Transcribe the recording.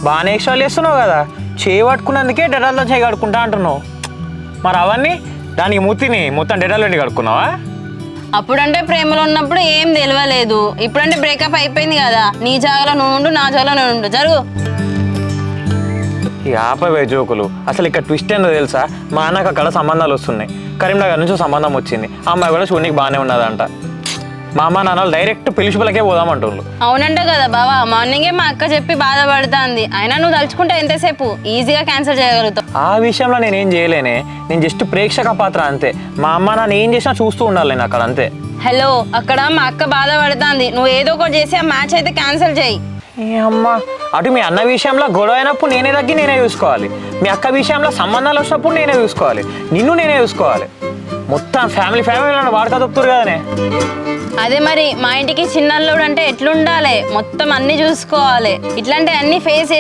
బాగానే ఎక్స్ట్రా చేస్తున్నావు కదా, చేయి పట్టుకున్నందుకే డెటాల్తో చేయి కడుక్కుంటా అంటున్నావు. మరి అవన్నీ దానికి మొత్తం డెటాల్ పెట్టి కడుక్కున్నావా? అప్పుడంటే ప్రేమలో ఉన్నప్పుడు ఏం తెలియలేదు, ఇప్పుడంటే బ్రేకప్ అయిపోయింది కదా, నీ జాగాలో నువ్వు ఉండు, నా జాగాలో నువ్వు ఉండు, జరుగు. ఈ ఆపవే జోకులు. అసలు ఇక్కడ ట్విస్ట్ ఏందో తెలుసా? మా అన్నకు అక్కడ సంబంధాలు వస్తున్నాయి. కరీంనగర్ నుంచి సంబంధం వచ్చింది. ఆ అమ్మాయి కూడా చూడడానికి బాగానే ఉన్నదంట. మా అమ్మ నాన్నలు డైరెక్ట్ పిలుచుపులకే పోదామంటుండ్రు. అవునంట కదా బావా, మార్నింగే మా అక్క చెప్పి బాధపడుతుంది. అయినా నువ్వు తలుచుకుంటే ఎంతసేపు ఈజీగా క్యాన్సిల్ చేయగలుగుతావు. ఆ విషయంలో నేనేం చేయలేనే, నేను జస్ట్ ప్రేక్షక పాత్ర అంతే. మా అమ్మ నాన్న ఏం చేసినా చూస్తూ ఉండాలి నేను అక్కడ, అంతే. హలో, అక్కడ మా అక్క బాధపడుతుంది, నువ్వు ఏదో ఒకటి చేసి ఆ మ్యాచ్ అయితే క్యాన్సిల్ చేయి. ఏ అమ్మ, అటు మీ అన్న విషయంలో గొడవ అయినప్పుడు నేనే చూసుకోవాలి, మీ అక్క విషయంలో సంబంధాలు వచ్చినప్పుడు నేనే చూసుకోవాలి, నిన్ను నేనే చూసుకోవాలి. మొత్తం ఫ్యామిలీ వాడక దొక్కుతారు కదనే. అదే మరి మా ఇంటికి చిన్నల్లుడు అంటే ఎట్లుండాలి, మొత్తం అన్ని చూసుకోవాలి. ఇట్లాంటి అన్ని ఫేస్